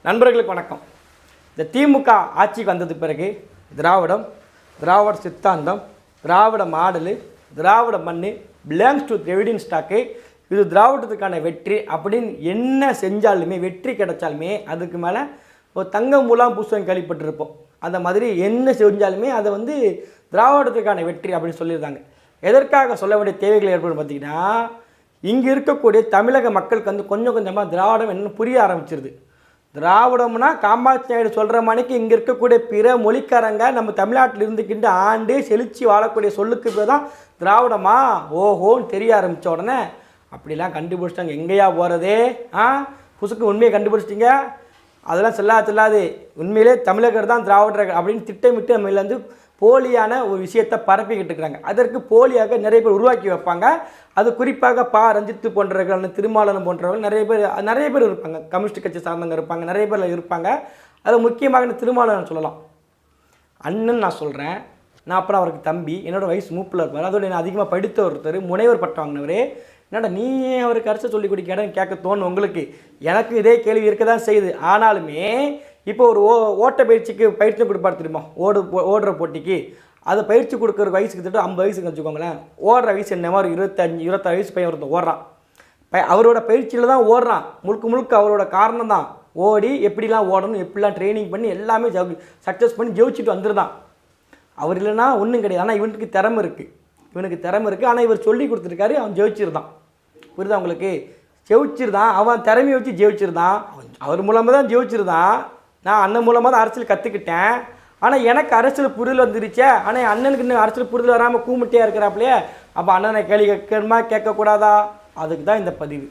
நண்பர்களுக்கு வணக்கம். இந்த திமுக ஆட்சிக்கு வந்தது பிறகு திராவிட சித்தாந்தம், திராவிட மாடலு, திராவிட மண்ணு, பிலாங்ஸ் டு திராவிடியன் ஸ்டாக்கு, இது திராவிடத்துக்கான வெற்றி அப்படின்னு என்ன செஞ்சாலுமே, வெற்றி கிடைச்சாலுமே அதுக்கு மேலே ஒரு தங்கம் மூலம் பூசம் கேள்விப்பட்டிருப்போம். அந்த மாதிரி என்ன செஞ்சாலுமே அதை வந்து திராவிடத்துக்கான வெற்றி அப்படின்னு சொல்லியிருந்தாங்க. எதற்காக சொல்ல வேண்டிய தேவைகள் ஏற்படும் பார்த்தீங்கன்னா, இங்கே இருக்கக்கூடிய தமிழக மக்களுக்கு வந்து கொஞ்சம் கொஞ்சமாக திராவிடம் என்னன்னு புரிய ஆரம்பிச்சிருது. திராவிடம்னா காமாட்சி நாயுடு சொல்கிற மணிக்கு இங்கே இருக்கக்கூடிய பிற மொழிக்காரங்க நம்ம தமிழ்நாட்டில் இருந்துக்கிட்டு ஆண்டு செழித்து வாழக்கூடிய சொல்லுக்கு பேர் தான் திராவிடமா ஓஹோன்னு தெரிய ஆரம்பித்த உடனே அப்படிலாம் கண்டுபிடிச்சிட்டாங்க. எங்கேயா போகிறதே புசுக்கு உண்மையை கண்டுபிடிச்சிட்டிங்க, அதெல்லாம் செல்லாது, உண்மையிலே தமிழகர் தான் திராவிடர்கள் அப்படின்னு திட்டமிட்டு நம்ம வந்து போலியான ஒரு விஷயத்தை பரப்பிக்கிட்டு இருக்கிறாங்க. அதற்கு போலியாக நிறைய பேர் உருவாக்கி வைப்பாங்க. அது குறிப்பாக ரஞ்சித்து போன்றவர்கள், திருமாவளவன் போன்றவர்கள் நிறைய பேர் இருப்பாங்க. கம்யூனிஸ்ட் கட்சி சார்ந்தவங்க இருப்பாங்க, நிறைய பேர் இருப்பாங்க. அது முக்கியமாக திருமாவளவன் சொல்லலாம். அண்ணன் நான் சொல்கிறேன், நான் அப்புறம் அவருக்கு தம்பி, என்னோடய வயசு மூப்பில் இருப்பார். அதோட என்ன அதிகமாக படித்த ஒருத்தர், முனைவர் பட்டம் வாங்கினவர். என்னடா நீ அவருக்கு அரசு சொல்லிக் கொடுக்கன்னு கேட்க தோணும் உங்களுக்கு. எனக்கு இதே கேள்வி இருக்க தான் செய்யுது. ஆனாலுமே இப்போ ஒரு ஓட்ட பயிற்சிக்கு பயிற்சி கொடுப்பாரு தெரியுமா, ஓடுற போட்டிக்கு அதை பயிற்சி கொடுக்குற வயசுக்கு கிட்ட 50 வயசுக்கு வச்சுக்கோங்களேன். ஓடுற வயசு என்ன மாதிரி 25-26 வயசு பையன் ஒருத்தர் ஓடுறான். அவரோட பயிற்சியில் தான் ஓடுறான். முழுக்க அவரோட காரணம் தான் ஓடி எப்படிலாம் ஓடணும், எப்படிலாம் ட்ரைனிங் பண்ணி எல்லாமே சக்ஸஸ் பண்ணி ஜெயிச்சுட்டு வந்துருதான். அவர் இல்லைன்னா ஒன்றும் கிடையாது. ஆனால் இவனுக்கு திறமை இருக்குது. ஆனால் இவர் சொல்லி கொடுத்துருக்காரு, அவன் ஜெயிச்சிருந்தான். புரியுதா உங்களுக்கு? ஜெயிச்சிருந்தான், அவன் திறமையை வச்சு ஜெயிச்சிருந்தான். அவர் மூலமாக தான் ஜெயிச்சிருந்தான். நான் அண்ணன் மூலமாக தான் அரசியல் கற்றுக்கிட்டேன். ஆனால் எனக்கு அரசியல் புரிதல் வந்துருச்சே. ஆனால் அண்ணனுக்கு இன்னும் அரசியல் புரிதல் வராமல் கூமுட்டியாக இருக்கிறாப்லையே. அப்போ அண்ணனை கேள்வி கேட்கணுமா கேட்கக்கூடாதா? அதுக்கு தான் இந்த பதிவு.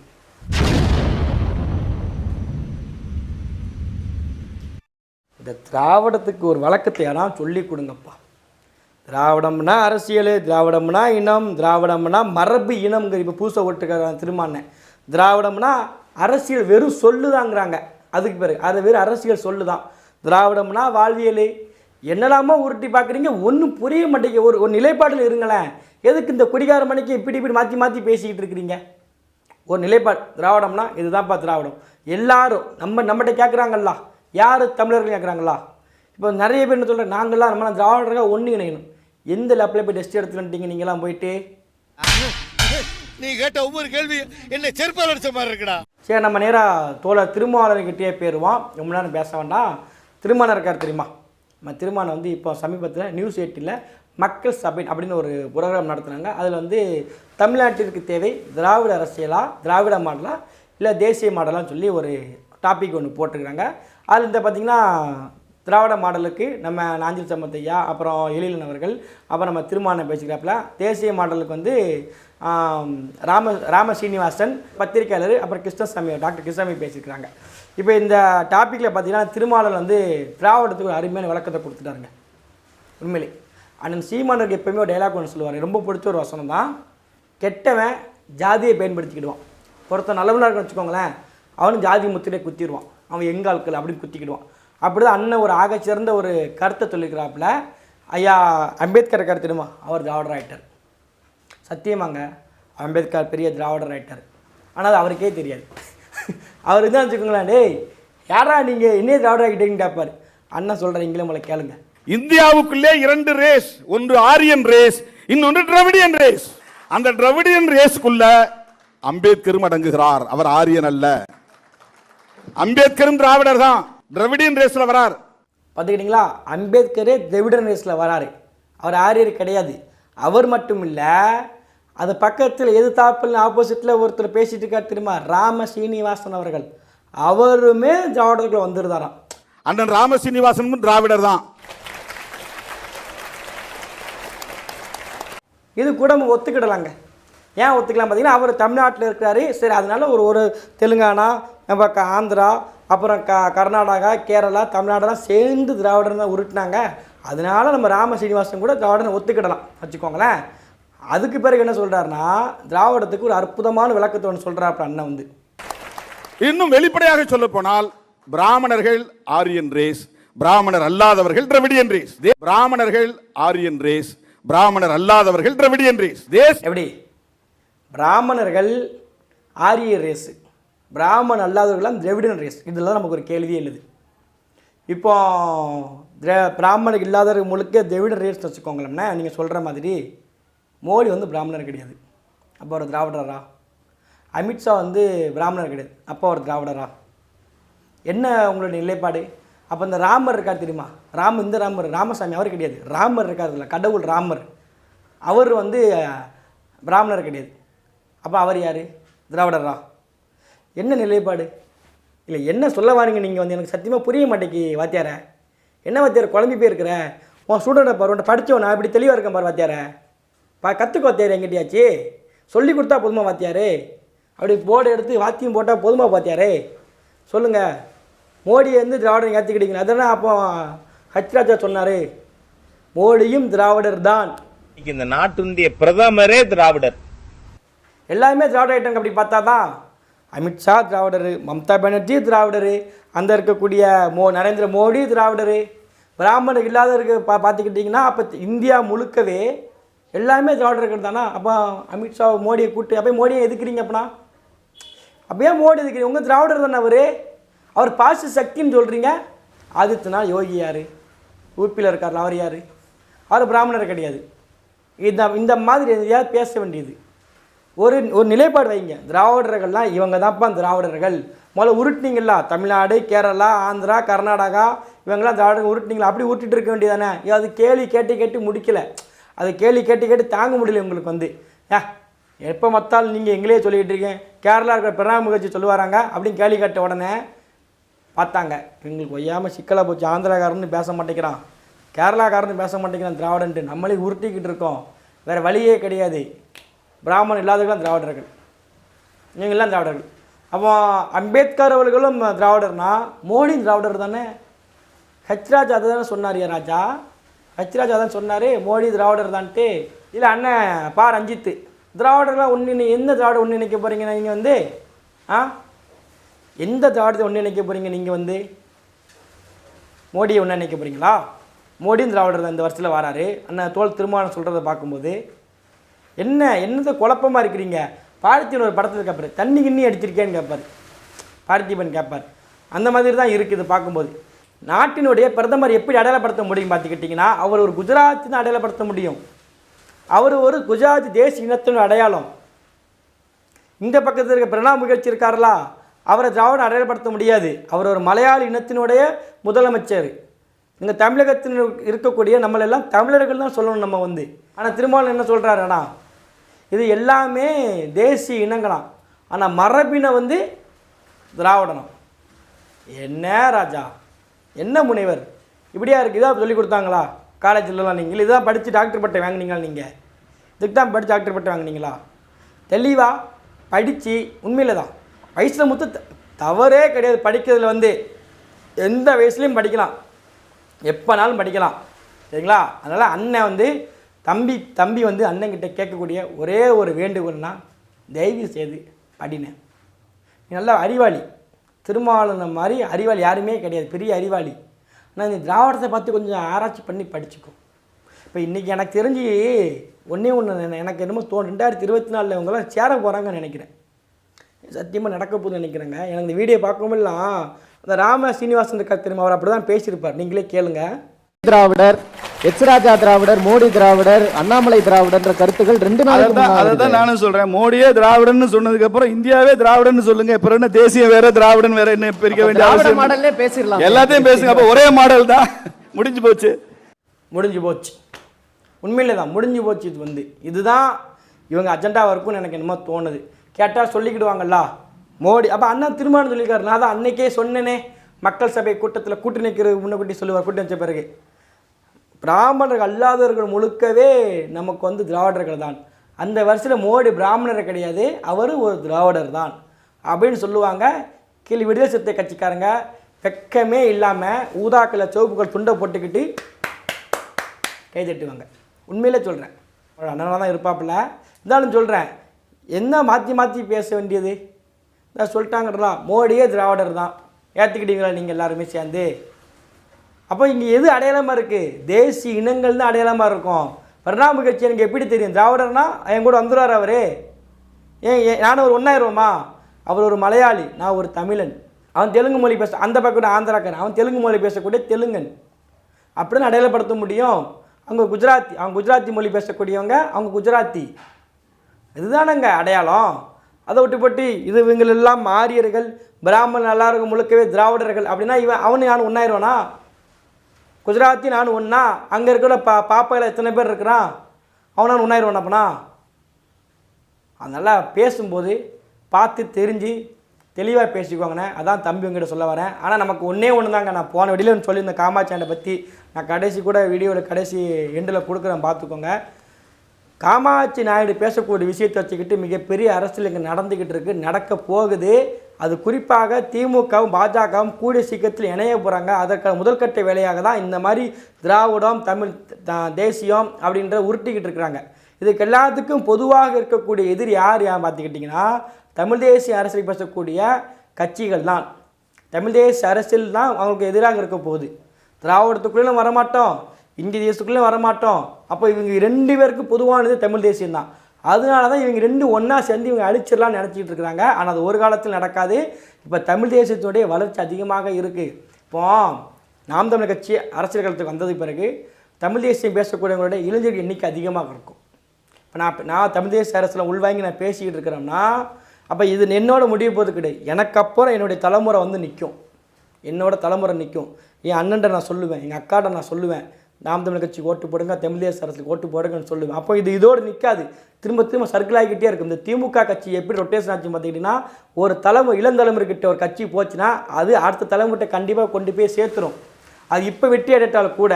இந்த திராவிடத்துக்கு ஒரு வழக்கத்தை யாராவது சொல்லி கொடுங்கப்பா. திராவிடம்னா அரசியல், திராவிடம்னா இனம், திராவிடம்னா மரபு இனம்ங்கிற இப்போ பூசை ஓட்டுக்கிறாங்க திருமானேன். திராவிடம்னா அரசியல் வெறும் சொல்லுதாங்கிறாங்க. அதுக்கு பிறகு அது வெறும் அரசியல் சொல்லுதான். திராவிடம்னா வாழ்வியல், என்னெல்லாமோ உருட்டி பார்க்குறீங்க, ஒன்றும் புரிய மாட்டேங்க. ஒரு நிலைப்பாட்டில் இருங்களேன். எதுக்கு இந்த குடிகார மணிக்கு இப்படி மாற்றி பேசிக்கிட்டு இருக்கிறீங்க? ஒரு நிலைப்பாடு. திராவிடம்னா இதுதான்ப்பா திராவிடம். எல்லாரும் நம்மகிட்ட கேட்குறாங்களா, யார் தமிழர்கள் கேட்குறாங்களா? இப்போ நிறைய பேர் என்ன சொல்கிறாங்க, நம்மளாம் திராவிடர்கள் ஒன்று இணையணும். எந்த லேப்பில் போய் டெஸ்ட் எடுத்துக்கிட்டீங்க நீங்களாம் போயிட்டு? நீ கேட்ட ஒவ்வொரு கேள்வி என்ன செருப்பால் அடிச்ச மாதிரி இருக்குடா. சரி, நம்ம நேராக தோழர் திருமாவளவன்கிட்டே போயிடுவோம். ரொம்ப நேரம் பேச வேண்டாம். திருமாவளவன் இருக்கார் தெரியுமா? நம்ம திருமாவளவன் வந்து இப்போ சமீபத்தில் நியூஸ் 8 மக்கள் சபை அப்படின்னு ஒரு புரோகிராம் நடத்துனாங்க. அதில் வந்து தமிழ்நாட்டிற்கு தேவை திராவிட அரசியலா, திராவிட மாடலா, இல்லை தேசிய மாடலான்னு சொல்லி ஒரு டாபிக் ஒன்று போட்டிருக்கிறாங்க. அதில் இந்த பார்த்திங்கன்னா திராவிட மாடலுக்கு நம்ம நாஞ்சில் சம்பத்தையா, அப்புறம் எழிலன் அவர்கள், அப்புறம் நம்ம திருமாவளவன் பேசிக்கிறாப்புல. தேசிய மாடலுக்கு வந்து ராம சீனிவாசன் பத்திரிகையாளர், அப்புறம் கிருஷ்ணசாமி, டாக்டர் கிருஷ்ணசாமி பேசியிருக்கிறாங்க. இப்போ இந்த டாப்பிக்கில் பார்த்தீங்கன்னா திருமாவளவன் வந்து திராவிடத்துக்கு ஒரு அருமையான விளக்கத்தை கொடுத்துட்டாருங்க. உண்மையிலே அண்ணன் சீமானுக்கு எப்போயுமே ஒரு டைலாக் ஒன்று சொல்லுவார், ரொம்ப பிடிச்ச ஒரு வசனம் தான். கெட்டவன் ஜாதியை பயன்படுத்திக்கிடுவான், ஒருத்தன் நல்லவனாக இருக்குன்னு வச்சுக்கோங்களேன், அவனும் ஜாதி முத்திரை குத்திடுவான், அவன் எங்க ஆட்கள் அப்படின்னு குத்திக்கிடுவான். அப்படி தான் அண்ணன் ஒரு ஆக சிறந்த ஒரு கருத்தை சொல்லியிருக்கிறாப்புல. ஐயா அம்பேத்கர் கருத்து தெரியுமா? அவர் திராவிடர் ஆகிட்டார். சத்தியமாங்க, அம்பேத்கர் பெரிய திராவிடர் ஆகிட்டார். ஆனால் அது அவருக்கே தெரியாது. அவர் தான் வச்சுக்கோங்களேன், டேய் யாரா நீங்கள் இன்னே திராவிடர் ஆகிட்டீங்கன்னு கேட்பார். அண்ணன் சொல்கிறீங்களே உங்களை கேளுங்க. இந்தியாவுக்குள்ளே 2 ரேஸ், ஒன்று ஆரியன் ரேஸ், இன்னொன்று திராவிடியன் ரேஸ். அந்த திராவிடியன் ரேஸ்க்குள்ள அம்பேத்கரும் அடங்குகிறார். அவர் ஆரியன் அல்ல, அம்பேத்கரும் திராவிடர் தான். திராவிடியன் ரேஸ்ல வரார். பார்த்துக்கிட்டீங்களா? அம்பேத்கரே திராவிடன் ரேஸில் வராரு, அவர் ஆரியர் கிடையாது. அவர் மட்டும் இல்லை, அது பக்கத்தில் எதிர்த்தாப்பில் ஆப்போசிட்டில் ஒருத்தர் பேசிட்டு இருக்கார் தெரியுமா, ராம சீனிவாசன் அவர்கள், அவருமே திராவிடத்துக்குள்ள வந்துருந்தாராம். அண்ணன் ராம சீனிவாசனும் திராவிடர் தான். இது கூட நம்ம ஒத்துக்கிடலாங்க. ஏன் ஒத்துக்கலாம் பார்த்தீங்கன்னா, அவர் தமிழ்நாட்டில் இருக்கிறாரு. சரி, அதனால ஒரு தெலுங்கானா, நம்ம ஆந்திரா, அப்புறம் கர்நாடகா, கேரளா, தமிழ்நாடெல்லாம் சேர்ந்து திராவிடர் தான் உருட்டினாங்க. அதனால நம்ம ராம சீனிவாசன் கூட திராவிடனை ஒத்துக்கிடலாம் வச்சுக்கோங்களேன். அதுக்கு பிறகு என்ன சொல்கிறாருன்னா, திராவிடத்துக்கு ஒரு அற்புதமான விளக்கத்தை ஒன்று சொல்கிறார் அண்ணன் வந்து. இன்னும் வெளிப்படையாக சொல்ல போனால், பிராமணர்கள் ஆரியன் ரேஸ், பிராமணர் அல்லாதவர்கள் திராவிடியன் ரேஸ். பிராமணர்கள் ஆரியன் ரேஸ், பிராமணர் அல்லாதவர்கள் திராவிடியன் ரேஸ். எப்படி? பிராமணர்கள் ஆரிய ரேஸு, பிராமணன் அல்லாதவர்களாம் திராவிடன் ரேஸ். இதெல்லாம் நமக்கு ஒரு கேள்வியே இல்லது. இப்போ பிராமணருக்கு இல்லாதவர்கள் முழுக்க திராவிடன் ரேஸ் வச்சுக்கோங்களேன்னா, நீங்கள் சொல்கிற மாதிரி மோடி வந்து பிராமணர் கிடையாது, அப்போ ஒரு திராவிடரா? அமித்ஷா வந்து பிராமணர் கிடையாது, அப்போ ஒரு திராவிடரா? என்ன உங்களுடைய நிலைப்பாடு? அப்போ இந்த ராமர் இருக்கார் தெரியுமா, இந்த ராமர் ராமசாமி அவர் கிடையாது, ராமர் இருக்கார் இல்லை, கடவுள் ராமர், அவர் வந்து பிராமணர் கிடையாது, அப்போ அவர் யார்? திராவிடரா? என்ன நிலைப்பாடு? இல்லை என்ன சொல்ல வாரீங்க நீங்கள் வந்து? எனக்கு சத்தியமாக புரிய மாட்டேங்கி வாத்தியார. என்ன வாத்தியார் குழம்பி போயிருக்கிற? உன் ஸ்டூடெண்ட்டை பாரு, உன்னை படித்தவன் நான் இப்படி தெளிவாக இருக்கேன் பாரு வாத்தியார. கற்றுக்க வாத்தியார் எங்கிட்டயாச்சு சொல்லி கொடுத்தா போதுமா வாத்தியார்? அப்படி போர்டு எடுத்து வாத்தியம் போட்டால் போதுமா வாத்தியார்? சொல்லுங்கள். மோடியை வந்து திராவிடர் ஏற்றுக்கிட்டீங்க, அதனால் அப்போ ஹச்ராஜா சொன்னார் மோடியும் திராவிடர் தான். இந்த நாட்டுடைய பிரதமரே திராவிடர். எல்லாருமே திராவிட ஐட்டங்க. அப்படி பார்த்தா தான் அமித்ஷா திராவிடர், மம்தா பானர்ஜி திராவிடர், அந்த இருக்கக்கூடிய நரேந்திர மோடி திராவிடர். பிராமணர் இல்லாத இருக்க பார்த்துக்கிட்டிங்கன்னா அப்போ இந்தியா முழுக்கவே எல்லாமே திராவிடர்கள் தானா? அப்போ அமித்ஷா மோடியை கூப்பிட்டு அப்போ மோடியை எதுக்குறீங்க? அப்படின்னா அப்போ ஏன் மோடி எதுக்குறீங்க? உங்கள் திராவிடர் தானே அவர் பாசி சக்தின்னு சொல்கிறீங்க. ஆதித்யநாத் யோகி யார்? ஊப்பியில் இருக்கார், அவர் யார்? அவர் பிராமணர் கிடையாது. இந்த மாதிரி எதையாவது பேச வேண்டியது. ஒரு நிலைப்பாடு வைங்க. திராவிடர்கள்லாம் இவங்க தான்ப்பா திராவிடர்கள். முதல்ல உருட்டினீங்களா? தமிழ்நாடு, கேரளா, ஆந்திரா, கர்நாடகா இவங்கெல்லாம் திராவிடர்கள் உருட்டினீங்களா? அப்படி உருட்டிட்டு இருக்க வேண்டியதானே? அது கேள்வி கேட்டு முடிக்கலை. அது கேள்வி கேட்டு தாங்க முடியல உங்களுக்கு வந்து. எப்போ மத்தாலும் நீங்கள் எங்களே சொல்லிக்கிட்டு இருக்கீங்க. கேரளா இருக்கிற பிரணாப் முகர்ஜி சொல்லுவாராங்க அப்படின்னு கேள்வி கேட்ட உடனே பார்த்தாங்க எங்களுக்கு ஒய்யாமல் சிக்கலாக போச்சு. ஆந்திராக்காரன்னு பேச மாட்டேங்கிறான், கேரளாக்காரன்னு பேச மாட்டேங்கிறான், திராவிடன்ட்டு நம்மளே உருட்டிக்கிட்டு இருக்கோம். வேறு வழியே கிடையாது. பிராமணன் இல்லாதவர்களும் திராவிடர்கள், நீங்கள்லாம் திராவிடர்கள். அப்போ அம்பேத்கர் அவர்களும் திராவிடர்னா மோடி திராவிடர் தானே? ஹச்ராஜா அதை தானே சொன்னார். ராஜா ஹச்ராஜா தான் சொன்னார் மோடி திராவிடர் தான்ட்டு. இல்லை அண்ணன் பா ரஞ்சித்து திராவிடர்லாம் ஒன்று எந்த திராவிட ஒன்று நினைக்க போகிறீங்க நீங்கள் வந்து? எந்த திராவிடத்தை ஒன்று நினைக்க போகிறீங்க நீங்கள் வந்து? மோடியை ஒன்று நினைக்க போகிறீங்களா? மோடியும் திராவிடர் தான் இந்த வருஷத்தில் வராரு. அண்ணன் தோல் திருமாவளவன் சொல்கிறத பார்க்கும்போது என்னது குழப்பமாக இருக்கிறீங்க? பார்த்திபன் ஒரு படத்தில் கேட்பார், தண்ணி கிண்ணி அடிச்சிருக்கேன்னு கேட்பார், பார்த்திபன் கேட்பார். அந்த மாதிரி தான் இருக்குது பார்க்கும்போது. நாட்டினுடைய பிரதமர் எப்படி அடையாளப்படுத்த முடியும் பார்த்துக்கிட்டிங்கன்னா, அவர் ஒரு குஜராத்தின்னு அடையாளப்படுத்த முடியும். அவர் ஒரு குஜராத் தேசிய இனத்தின் அடையாளம். இந்த பக்கத்தில் இருக்க பிரணாப் முகர்ஜி இருக்கார்களா, அவரை திராவிட அடையாளப்படுத்த முடியாது. அவர் ஒரு மலையாளி இனத்தினுடைய முதலமைச்சர். இங்கே தமிழகத்தில் இருக்கக்கூடிய நம்மளெல்லாம் தமிழர்கள் தான் சொல்லணும் நம்ம வந்து. ஆனால் திருமாவளவன் என்ன சொல்கிறாருன்னா, இது எல்லாமே தேசிய இனங்களாம், ஆனால் மரபினை வந்து திராவிடனம். என்ன ராஜா, என்ன முனைவர், இப்படியா இருக்குது? இதாக சொல்லிக் கொடுத்தாங்களா காலேஜிலலாம்? நீங்கள் இதுதான் படித்து டாக்டர் பட்டம் வாங்கினீங்களா? நீங்கள் இதுக்கு தான் படித்து டாக்டர் பட்டம் வாங்கினீங்களா? தெளிவாக படித்து உண்மையில் தான் வயசில் முத்து தவறே கிடையாது. படிக்கிறதுல வந்து எந்த வயசுலையும் படிக்கலாம், எப்போனாலும் படிக்கலாம், சரிங்களா? அதனால் அண்ணன் வந்து தம்பி வந்து அண்ணன்கிட்ட கேட்கக்கூடிய ஒரே ஒரு வேண்டுகோள்னா, தயவு செய்து படினேன். நீ நல்லா அறிவாளி, திருமாவளவன் மாதிரி அறிவாளி யாருமே கிடையாது, பெரிய அறிவாளி. ஆனால் இந்த திராவிடத்தை பார்த்து கொஞ்சம் ஆராய்ச்சி பண்ணி படிச்சுக்கோ. இப்போ இன்றைக்கி எனக்கு தெரிஞ்சு ஒன்றே ஒன்று எனக்கு என்னமோ 2024 இவங்கெல்லாம் சேர போகிறாங்கன்னு நினைக்கிறேன். சத்தியமாக நடக்க போகுதுன்னு நினைக்கிறேங்க. எனக்கு இந்த வீடியோ பார்க்கும்போதெல்லாம் அந்த ராம சீனிவாசன் இருக்கார் தெரியுமா, அவர் அப்படி தான் பேசியிருப்பார். நீங்களே கேளுங்க. திராவிடர், எச்ராஜா திராவிடர், மோடி திராவிடர், அண்ணாமலை திராவிடர்ன்ற கருத்துக்கள் 2 நாள். அதான் நானும் சொல்றேன். மோடியே திராவிடன்னு சொன்னதுக்கு அப்புறம் இந்தியாவே திராவிடன்னு சொல்லுங்க. அப்புறம் என்ன தேசிய வேற திராவிடன் வேற என்ன பிரிக்க வேண்டிய அவசியம்? மாடல்லே பேசிடலாம், எல்லாத்தையும் பேசுங்க. அப்ப ஒரே மாடல் தான். முடிஞ்சு போச்சு. உண்மையிலே தான் முடிஞ்சு போச்சு. இது வந்து இதுதான் இவங்க அஜெண்டாவாக இருக்கும்னு எனக்கு என்னமோ தோணுது. கேட்டால் சொல்லிக்கிடுவாங்கல்ல மோடி. அப்போ அண்ணா திருமணம் சொல்லியிருக்காரு. நான் தான் அன்னைக்கே சொன்னேனே, மக்கள் சபை கூட்டத்தில் கூட்டி நிற்கிறது முன்னக்கூட்டி சொல்லுவார். கூட்டி வச்ச பிறகு பிராமணர்கள் அல்லாதவர்கள் முழுக்கவே நமக்கு வந்து திராவிடர்கள் தான். அந்த வருஷத்தில் மோடி பிராமணர் கிடையாது, அவர் ஒரு திராவிடர் தான் அப்படின்னு சொல்லுவாங்க. கீழே விடுதலை சிறுத்தை கட்சிக்காரங்க வெக்கமே இல்லாமல் ஊதாக்களை சிவப்புக்கள் துண்டை போட்டுக்கிட்டு கை தட்டுவாங்க. உண்மையிலே சொல்கிறேன், அண்ணனாக தான் இருப்பாப்பில்ல. இருந்தாலும் சொல்கிறேன், என்ன மாற்றி பேச வேண்டியது? இதான் சொல்லிட்டாங்கடா, மோடியே திராவிடர் தான். ஏற்றுக்கிட்டீங்களா நீங்கள் எல்லாருமே சேர்ந்து? அப்போ இங்கே எது அடையாளமாக இருக்குது? தேசிய இனங்கள் தான் அடையாளமாக இருக்கும். பிரணாப் முகர்ஜி எனக்கு எப்படி தெரியும்? திராவிடர்னா என் கூட வந்துடுவார் அவர். நானும் ஒரு ஒன்றாயிருவோமா? அவர் ஒரு மலையாளி, நான் ஒரு தமிழன். அவன் தெலுங்கு மொழி அந்த பக்கம் ஆந்திராக்காரன், அவன் தெலுங்கு மொழி பேசக்கூடிய தெலுங்கன். அப்படின்னு அடையாளப்படுத்த முடியும். அவங்க குஜராத்தி, அவங்க குஜராத்தி மொழி பேசக்கூடியவங்க, அவங்க குஜராத்தி. இதுதானங்க அடையாளம். அதை விட்டுப்பட்டு இது இவங்களெல்லாம் ஆரியர்கள், பிராமணன் எல்லாருக்கும் முழுக்கவே திராவிடர்கள் அப்படின்னா அவனு நான் ஒன்றாயிருவானா? குஜராத்தி நான் ஒன்றா? அங்கே இருக்கிற பாப்பாவில் எத்தனை பேர் இருக்கிறான்? அவனான் ஒன்றாயிருவான் அப்பனா? அதனால் பேசும்போது பார்த்து தெரிஞ்சு தெளிவாக பேசிக்குவாங்கண்ணே. அதான் தம்பி உங்ககிட்ட சொல்ல வரேன். ஆனால் நமக்கு ஒன்று தாங்க, நான் போன வீடியோன்னு சொல்லி இந்த காமாட்சியாண்டை பற்றி நான் கடைசி கூட வீடியோவில் கடைசி எண்டில் கொடுக்குறேன், பார்த்துக்கோங்க. காமாட்சி நாயுடு பேசக்கூடிய விஷயத்தை வச்சுக்கிட்டு மிகப்பெரிய அரசியல் இங்கே நடந்துக்கிட்டு இருக்குது, நடக்க போகுது. அது குறிப்பாக திமுகவும் பாஜகவும் கூடிய சீக்கிரத்தில் இணைய போகிறாங்க. அதற்கான முதல்கட்ட வேலையாக தான் இந்த மாதிரி திராவிடம், தமிழ் தேசியம் அப்படின்ற உருட்டிக்கிட்டு இருக்கிறாங்க. இதுக்கு எல்லாத்துக்கும் பொதுவாக இருக்கக்கூடிய எதிரி யார் பார்த்துக்கிட்டிங்கன்னா தமிழ் தேசிய அரசியல் பேசக்கூடிய கட்சிகள் தான். தமிழ் தேசிய அரசியல் தான் அவங்களுக்கு எதிராக இருக்க போகுது. திராவிடத்துக்குள்ளே வரமாட்டோம், இந்திய தேசத்துக்குள்ளே வரமாட்டோம். அப்போ இவங்க 2 பேருக்கு பொதுவானது தமிழ் தேசியம் தான். அதனால தான் இவங்க 2 ஒன்றா சேர்ந்து இவங்க அழிச்சிடலாம்னு நினச்சிக்கிட்டு இருக்கிறாங்க. ஆனால் அது ஒரு காலத்தில் நடக்காது. இப்போ தமிழ் தேசியத்தினுடைய வளர்ச்சி அதிகமாக இருக்குது. இப்போ நாம் தமிழ் கட்சி அரசியல் களத்துக்கு வந்ததுக்கு பிறகு தமிழ் தேசியம் பேசக்கூடியவங்களுடைய இளைஞர்கள் எண்ணிக்கை அதிகமாக இருக்கும். இப்போ நான் தமிழ் தேசிய அரசியல் உள்வாங்கி நான் பேசிக்கிட்டு இருக்கிறேன்னா அப்போ இது என்னோட முடிவு போது கிடையாது. எனக்கு அப்புறம் என்னுடைய தலைமுறை வந்து நிற்கும், என்னோட தலைமுறை நிற்கும். என் அண்ணன்ட்ட நான் சொல்லுவேன், எங்கள் அக்காட்ட நான் சொல்லுவேன், நாம் தமிழ் கட்சிக்கு ஓட்டு போடுங்க, தமிழ் தேசிய அரசுக்கு ஓட்டு போடுங்கன்னு சொல்லுவேன். அப்போ இதோடு நிற்காது, திரும்ப சர்க்கிள் ஆகிக்கிட்டே இருக்கும். இந்த திமுக கட்சி எப்படி ரொட்டேஷன் ஆச்சு பார்த்துக்கிட்டிங்கன்னா, ஒரு இளந்தலைமுறைக்கிட்ட ஒரு கட்சி போச்சுன்னா அது அடுத்த தலைமுறை கண்டிப்பாக கொண்டு போய் சேர்த்துரும். அது இப்போ வெற்றி அடைத்தாலும் கூட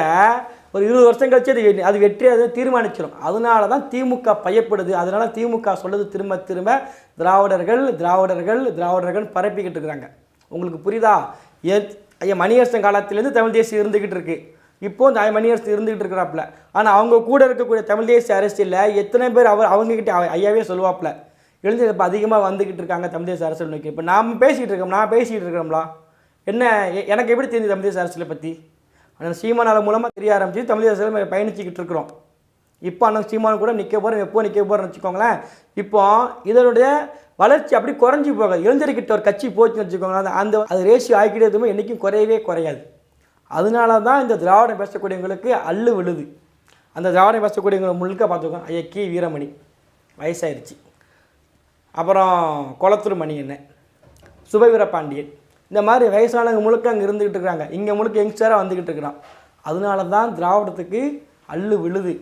ஒரு 20 வருஷம் கழிச்சு அது வெற்றியை தீர்மானிச்சிடும். அதனால தான் திமுக பயப்படுது. அதனால திமுக சொல்லுது திரும்ப திராவிடர்கள் திராவிடர்கள் திராவிடர்கள் பரப்பிக்கிட்டு இருக்கிறாங்க. உங்களுக்கு புரியுதா? ஐயா மணியரசன் காலத்திலேருந்து தமிழ் தேசியம் இருந்துக்கிட்டு இருக்கு. இப்போ இந்த மணியரசு இருந்துகிட்டு இருக்கிறாப்புல. ஆனால் அவங்க கூட இருக்கக்கூடிய தமிழ் தேசிய அரசியலில் எத்தனை பேர் அவங்ககிட்ட ஐயாவே சொல்லுவாப்புல இளைஞர்கள் இப்போ அதிகமாக வந்துக்கிட்டு இருக்காங்க தமிழ் தேசிய அரசியல் நோக்கி. இப்போ நான் பேசிக்கிட்டு இருக்கிறோம்லா என்ன எனக்கு எப்படி தெரிஞ்சு தமிழ் தேசிய அரசியலை பற்றி? ஆனால் சீமானால மூலமாக தெரிய ஆரம்பிச்சு தமிழ் தேசியம் பயணிச்சுக்கிட்டு இருக்கிறோம். இப்போ அண்ணன் சீமானு கூட நிற்க போகிறோம், எப்போ நிற்க போகிறோன்னு வச்சுக்கோங்களேன். இப்போ இதனுடைய வளர்ச்சி அப்படி குறைஞ்சி போகாது. இளைஞர்கிட்ட ஒரு கட்சி போச்சுன்னு வச்சுக்கோங்களேன், அது ரேஷியோ ஆகிக்கிட்டே எதுவுமே என்றைக்கும் குறையவே குறையாது. அதனால தான் இந்த திராவிடம் பேசக்கூடியவங்களுக்கு அள்ளு விழுது. அந்த திராவிடம் பேசக்கூடியவங்களை முழுக்க பார்த்துக்கோங்க. ஐயா கி வீரமணி வயசாயிருச்சு, அப்புறம் குளத்தூர் மணி என்ன, சுபவீரபாண்டியன், இந்த மாதிரி வயசானவங்க முழுக்க அங்கே இருந்துக்கிட்டு இருக்கிறாங்க. இங்கே முழுக்க யங்ஸ்டராக வந்துக்கிட்டு இருக்கிறான். அதனால தான் திராவிடத்துக்கு அள்ளு விழுது.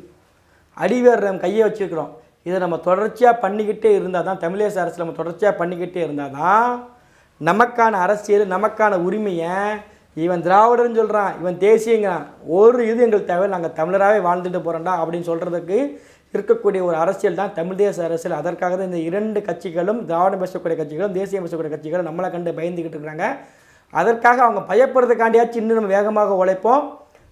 அடிவேர் நம்ம கையை வச்சுருக்கிறோம். இதை நம்ம தொடர்ச்சியாக பண்ணிக்கிட்டே இருந்தால் தான், தமிழ் தேசிய அரசியல் நம்ம தொடர்ச்சியாக பண்ணிக்கிட்டே இருந்தால் தான் நமக்கான அரசியல், நமக்கான உரிமையை இவன் திராவிடன்னு சொல்கிறான், இவன் தேசியங்கிறான், ஒரு இது எங்களுக்கு தேவை, நாங்கள் தமிழராகவே வாழ்ந்துட்டு போகிறோம்டா அப்படின்னு சொல்கிறதுக்கு இருக்கக்கூடிய ஒரு அரசியல் தான் தமிழ் தேசிய அரசியல். அதற்காக தான் இந்த 2 கட்சிகளும், திராவிடம் பேசக்கூடிய கட்சிகளும் தேசியம் பேசக்கூடிய கட்சிகளும் நம்மளை கண்டு பயந்துக்கிட்டு இருக்கிறாங்க. அதற்காக அவங்க பயப்படுறதுக்காண்டியாச்சும் இன்னும் நம்ம வேகமாக உழைப்போம்.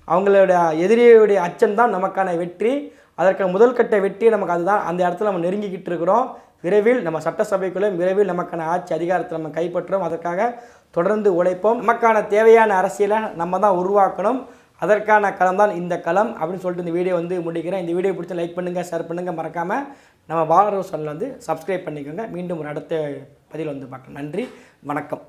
அவங்களோட எதிரியுடைய அச்சம் தான் நமக்கான வெற்றி. அதற்கான முதல்கட்ட வெற்றி நமக்கு அதுதான். அந்த இடத்துல நம்ம நெருங்கிக்கிட்டு இருக்கிறோம். விரைவில் நம்ம சட்டசபைக்குள்ளே விரைவில் நமக்கான ஆட்சி அதிகாரத்தை நம்ம கைப்பற்றுறோம். அதற்காக தொடர்ந்து உழைப்போம். நமக்கான தேவையான அரசியலை நம்ம தான் உருவாக்கணும். அதற்கான களம் தான் இந்த களம் அப்படின்னு சொல்லிட்டு இந்த வீடியோ முடிக்கிறேன். இந்த வீடியோ பிடிச்ச லைக் பண்ணுங்கள், ஷேர் பண்ணுங்கள், மறக்காமல் நம்ம பாலா ரோஸ்ட் சேனலை சப்ஸ்கிரைப் பண்ணிக்கோங்க. மீண்டும் ஒரு அடுத்த பதிவில் பார்க்கலாம். நன்றி, வணக்கம்.